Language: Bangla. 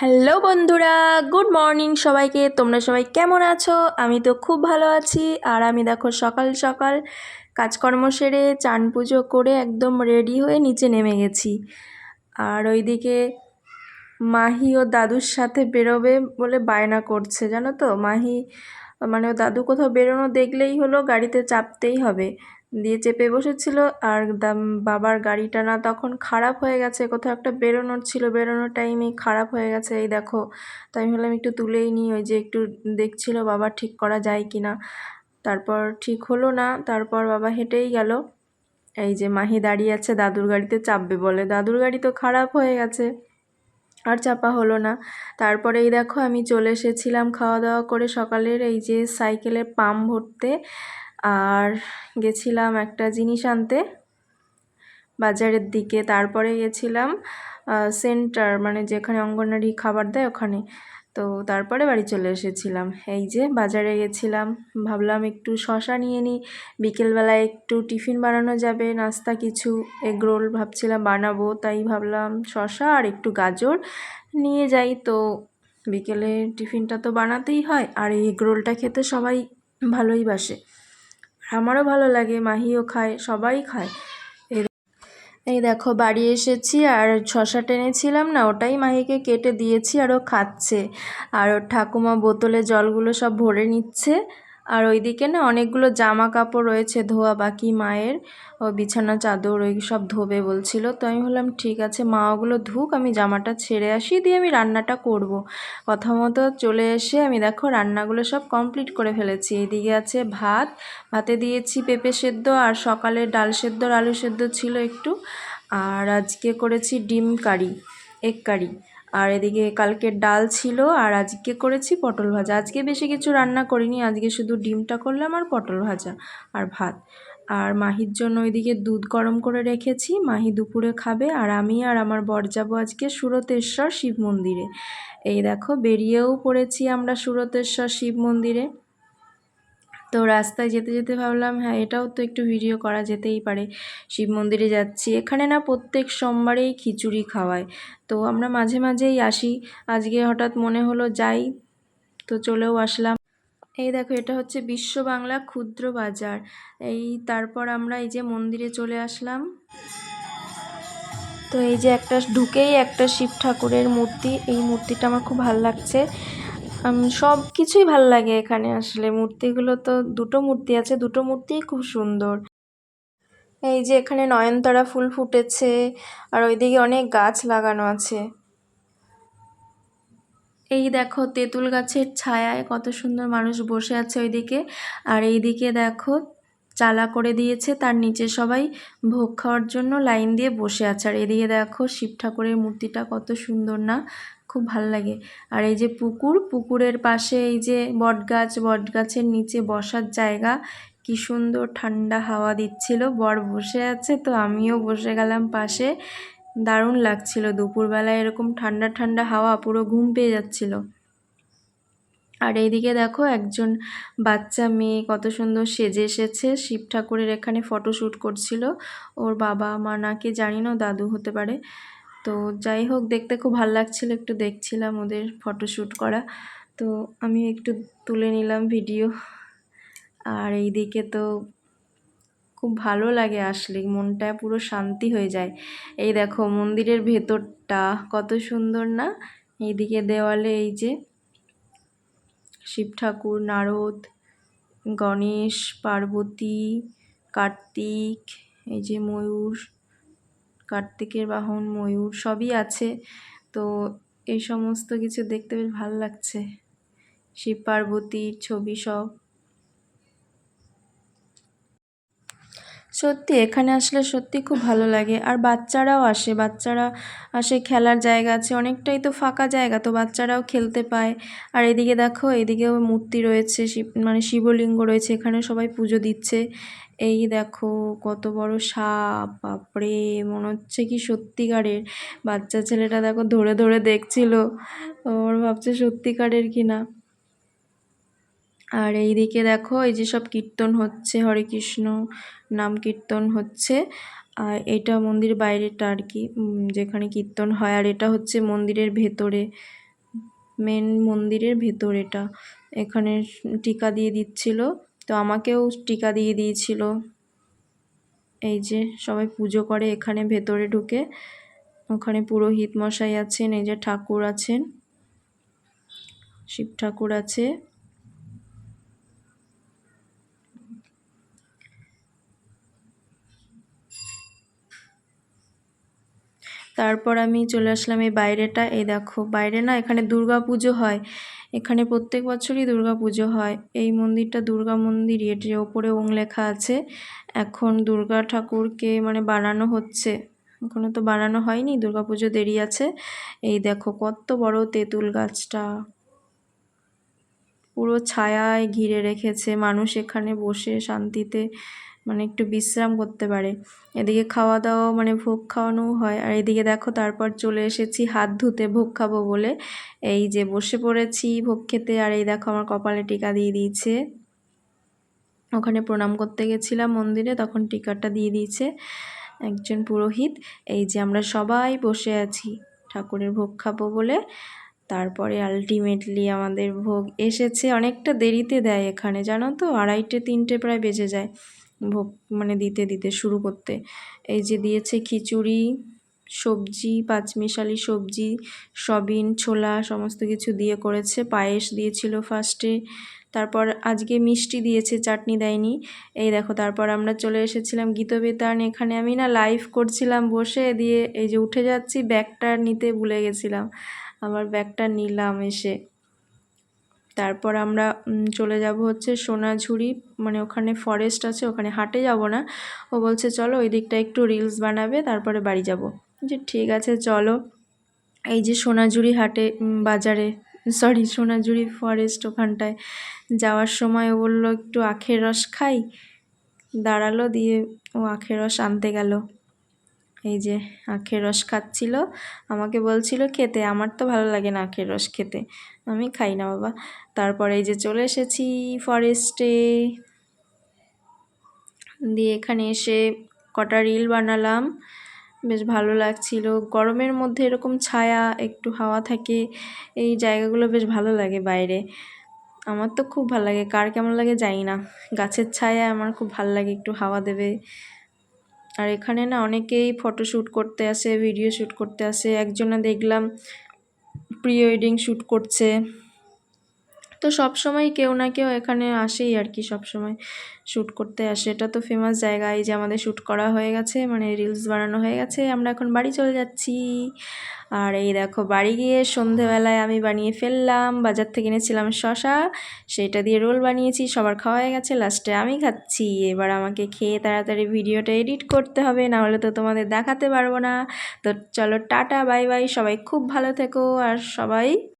হ্যালো বন্ধুরা, গুড মর্নিং সবাইকে। তোমরা সবাই কেমন আছো? আমি তো খুব ভালো আছি। আর আমি দেখো সকাল সকাল কাজকর্ম সেরে চান পুজো করে একদম রেডি হয়ে নিচে নেমে গেছি। আর ওইদিকে মাহি ও দাদুর সাথে বেরোবে বলে বায়না করছে, জানো তো। মাহি মানে ও দাদু কোথাও বেরোনো দেখলেই হলো গাড়িতে চাপতেই হবে, দিয়ে চেপে বসেছিল। আর বাবার গাড়িটা না তখন খারাপ হয়ে গেছে, কোথাও একটা বেরোনোর ছিল, বেরোনোর টাইমেই খারাপ হয়ে গেছে এই দেখো। তো আমি ভাবলাম একটু তুলেই নিই, ওই যে একটু দেখছিল বাবা ঠিক করা যায় কি না। তারপর ঠিক হলো না, তারপর বাবা হেঁটেই গেল। এই যে মাহি দাঁড়িয়ে আছে দাদুর গাড়িতে চাপবে বলে, দাদুর গাড়ি তো খারাপ হয়ে গেছে, আর চাপা হলো না। তারপরে এই দেখো আমি চলে এসেছিলাম খাওয়া দাওয়া করে সকালের, এই যে সাইকেলের পাম্প ভরতে। আর গেছিলাম একটা জিনিস আনতে বাজারের দিকে। তারপরে গেছিলাম সেন্টার, মানে যেখানে অঙ্গনওয়াড়ি খাবার দেয় ওখানে। তো তারপরে বাড়ি চলে এসেছিলাম। এই যে বাজারে গেছিলাম, ভাবলাম একটু শশা নিয়ে নিই, বিকেলবেলায় একটু টিফিন বানানো যাবে, নাস্তা কিছু এগরোল ভাবছিলাম বানাবো, তাই ভাবলাম শশা আর একটু গাজর নিয়ে যাই। তো বিকেলে টিফিনটা তো বানাতেই হয়, আর এই এগরোলটা খেতে সবাই ভালোই বাসে, আমারও ভালো লাগে, মাহিও খায়, সবাই খায়। এই দেখো বাড়ি এসেছি, আর শশা টেনেছিলাম না, ওটাই মাহিকে কেটে দিয়েছি আর ও খাচ্ছে। আর ওর ঠাকুমা বোতলে জলগুলো সব ভরে নিচ্ছে। আর ওইদিকে না অনেকগুলো জামা কাপড় রয়েছে ধোয়া বাকি মায়ের, ও বিছানা চাদর ওই সব ধোবে বলছিল। তো আমি বললাম ঠিক আছে মা ওগুলো ধুক, আমি জামাটা ছেড়ে আসি, দিয়ে আমি রান্নাটা করব। কথা মতো চলে এসে আমি দেখো রান্নাগুলো সব কমপ্লিট করে ফেলেছি। এইদিকে আছে ভাত, ভাতে দিয়েছি পেঁপে সেদ্ধ, আর সকালে ডাল সেদ্ধ আর আলু সেদ্ধ ছিল একটু। আর আজকে করেছি ডিম কারি, এগ কারি। আর এদিকে কালকের ডাল ছিল, আর আজকে করেছি পটল ভাজা। আজকে বেশি কিছু রান্না করিনি, আজকে শুধু ডিমটা করলাম আর পটল ভাজা আর ভাত। আর মাহির জন্য ওইদিকে দুধ গরম করে রেখেছি, মাহি দুপুরে খাবে। আর আমি আর আমার বর যাবো আজকে সুরতেশ্বর শিব মন্দিরে। এই দেখো বেরিয়েও পড়েছি আমরা সুরতেশ্বর শিব মন্দিরে। তো রাস্তায় যেতে যেতে ভাবলাম হ্যাঁ এটাও তো একটু ভিডিও করা যেতেই পারে। শিব মন্দিরে যাচ্ছি, এখানে না প্রত্যেক সোমবারেই খিচুড়ি খাওয়ায়, তো আমরা মাঝে মাঝেই আসি। আজকে হঠাৎ মনে হলো যাই, তো চলেও আসলাম। এই দেখো এটা হচ্ছে বিশ্ব বাংলা ক্ষুদ্র বাজার। এই তারপর আমরা এই যে মন্দিরে চলে আসলাম। তো এই যে একটা ঢুকেই একটা শিব ঠাকুরের মূর্তি, এই মূর্তিটা আমার খুব ভালো লাগছে। সব কিছুই ভাল লাগে এখানে আসলে, মূর্তিগুলো তো দুটো মূর্তি আছে, দুটো মূর্তিই খুব সুন্দর। এই যে এখানে নয়নতারা ফুল ফুটেছে, আর ওইদিকে অনেক গাছ লাগানো আছে। এই দেখো তেঁতুল গাছের ছায়ায় কত সুন্দর মানুষ বসে আছে ওইদিকে। আর এইদিকে দেখো চালা করে দিয়েছে, তার নিচে সবাই ভোগ খাওয়ার জন্য লাইন দিয়ে বসে আছে। আর এদিকে দেখো শিব ঠাকুরের মূর্তিটা কত সুন্দর না, খুব ভাল লাগে। আর এই যে পুকুর, পুকুরের পাশে এই যে বটগাছ, বটগাছের নিচে বসার জায়গা, কি সুন্দর ঠান্ডা হাওয়া দিচ্ছিল। বর বসে আছে, তো আমিও বসে গেলাম পাশে, দারুণ লাগছিল দুপুরবেলায় এরকম ঠান্ডা ঠান্ডা হাওয়া, পুরো ঘুম পেয়ে যাচ্ছিল। আর এইদিকে দেখো একজন বাচ্চা মেয়ে কত সুন্দর সেজে এসেছে, শিব ঠাকুরের এখানে ফটোশ্যুট করছিল। ওর বাবা মা নাকি জানি না, দাদু হতে পারে। তো যাই হোক দেখতে খুব ভালো লাগছিল, একটু দেখছিলাম ওদের ফটোশ্যুট করা, তো আমি একটু তুলে নিলাম ভিডিও। আর এইদিকে তো খুব ভালো লাগে আসলে, মনটা পুরো শান্তি হয়ে যায়। এই দেখো মন্দিরের ভেতরটা কত সুন্দর না। এইদিকে দেওয়ালে এই যে শিব ঠাকুর, নারদ, গণেশ, পার্বতী, কার্তিক, এই যে ময়ূর, কার্তিকের বাহন ময়ূর সবই আছে। তো এই সমস্ত কিছু দেখতে বেশ ভালো লাগছে, শিব পার্বতীর ছবি সব। সত্যি এখানে আসলে সত্যি খুব ভালো লাগে। আর বাচ্চারাও আসে, বাচ্চারা আসে, খেলার জায়গা আছে অনেকটাই, তো ফাঁকা জায়গা, তো বাচ্চারাও খেলতে পায়। আর এদিকে দেখো এদিকেও মূর্তি রয়েছে, শিব মানে শিবলিঙ্গ রয়েছে, এখানে সবাই পুজো দিচ্ছে। এই দেখো কত বড় সাপ, বাপরে মনে হচ্ছে কি সত্যিকারের। বাচ্চা ছেলেটা দেখো ধরে ধরে দেখছিল, ওর ভাবছে সত্যিকারের কি না। আর এইদিকে দেখো এই যে সব কীর্তন হচ্ছে, হরে কৃষ্ণ নাম কীর্তন হচ্ছে। আর এটা মন্দির বাইরেটা আর কি, যেখানে কীর্তন হয়। আর এটা হচ্ছে মন্দিরের ভেতরে, মেন মন্দিরের ভেতর এটা। এখানে টিকা দিয়ে দিচ্ছিল, তো আমাকেও টিকা দিয়ে দিয়েছিল। এই যে সবাই পুজো করে এখানে ভেতরে ঢুকে। ওখানে পুরোহিত মশাই আছেন, এই যে ঠাকুর আছেন, শিব ঠাকুর আছে। তারপর আমি চলে আসলাম এই বাইরেটা। এই দেখো বাইরে না, এখানে দুর্গা পুজো হয়, এখানে প্রত্যেক বছরই দুর্গা পুজো হয়। এই মন্দিরটা দুর্গা মন্দির, এটির ওপরে ওং লেখা আছে। এখন দুর্গা ঠাকুরকে মানে বানানো হচ্ছে, এখনো তো বানানো হয়নি, দুর্গা পুজো দেরি আছে। এই দেখো কত বড় তেঁতুল গাছটা, পুরো ছায়ায় ঘিরে রেখেছে, মানুষ এখানে বসে শান্তিতে মানে একটু বিশ্রাম করতে পারে। এদিকে খাওয়া দাওয়া মানে ভোগ খাওয়ানো হয়। আর এদিকে দেখো তারপর চলে এসেছি হাত ধুতে ভোগ খাবো বলে। এই যে বসে পড়েছি ভোগ খেতে। আর এই দেখো আমার কপালে টিকা দিয়ে দিয়েছে, ওখানে প্রণাম করতে গেছিলাম মন্দিরে, তখন টিকাটা দিয়ে দিয়েছে একজন পুরোহিত। এই যে আমরা সবাই বসে আছি ঠাকুরের ভোগ খাবো বলে। তারপরে আলটিমেটলি আমাদের ভোগ এসেছে, অনেকটা দেরিতে দেয় এখানে জানো তো, 2:30-3টে প্রায় বেজে যায় ভোগ মানে দিতে দিতে শুরু করতে। এই যে দিয়েছে খিচুড়ি, সবজি, পাঁচমিশালি সবজি, সবিন, ছোলা সমস্ত কিছু দিয়ে করেছে। পায়েস দিয়েছিল ফার্স্টে, তারপর আজকে মিষ্টি দিয়েছে, চাটনি দেয়নি। এই দেখো তারপর আমরা চলে এসেছিলাম গীতবেতান। এখানে আমি না লাইভ করছিলাম বসে, দিয়ে এই যে উঠে যাচ্ছি, ব্যাগটা নিতে ভুলে গেছিলাম, আবার ব্যাগটা নিলাম এসে। তারপর আমরা চলে যাব হচ্ছে সোনাঝুরি, মানে ওখানে ফরেস্ট আছে, ওখানে হাটে যাব না। ও বলছে চলো ওই দিকটা একটু রিলস বানাবে, তারপরে বাড়ি যাব। যে ঠিক আছে চলো। এই যে সোনাঝুরি হাটে বাজারে, সরি সোনাঝুরি ফরেস্ট, ওখানটায় যাওয়ার সময় ও বললো একটু আখের রস খাই, দাঁড়ালো, দিয়ে ও আখের রস আনতে গেল। এই যে আখের রস খাচ্ছিল, আমাকে বলছিল খেতে, আমার তো ভালো লাগে না আখের রস খেতে, আমি খাই না বাবা। তারপরে এই যে চলে এসেছি ফরেস্টে, দিয়ে এখানে এসে কটা রিল বানালাম, বেশ ভালো লাগছিল। গরমের মধ্যে এরকম ছায়া, একটু হাওয়া থাকে, এই জায়গাগুলো বেশ ভালো লাগে বাইরে। আমার তো খুব ভালো লাগে, কার কেমন লাগে জানি না, গাছের ছায়া আমার খুব ভালো লাগে, একটু হাওয়া দেবে। আর এখানে না অনেকেই ফটো শ্যুট করতে আসে, ভিডিও শ্যুট করতে আসে। একজনে দেখলাম প্রি ওয়েডিং শ্যুট করছে। তো সব সময় কেউ না কেউ এখানে আসেই আর কি, সব সময় শ্যুট করতে আসে। এটা তো ফেমাস জায়গা। এই যে আমাদের শ্যুট করা হয়ে গেছে, মানে রিলস বানানো হয়ে গেছে, আমরা এখন বাড়ি চলে যাচ্ছি। আর এই দেখো বাড়ি গিয়ে সন্ধেবেলায় আমি বানিয়ে ফেললাম, বাজার থেকে এনেছিলাম শশা, সেটা দিয়ে রোল বানিয়েছি, সবার খাওয়া হয়ে গেছে, লাস্টে আমি খাচ্ছি। এবার আমাকে খেয়ে তাড়াতাড়ি ভিডিওটা এডিট করতে হবে, না হলে তো তোমাদের দেখাতে পারবো না। তো চলো টাটা বাই বাই, সবাই খুব ভালো থেকো, আর সবাই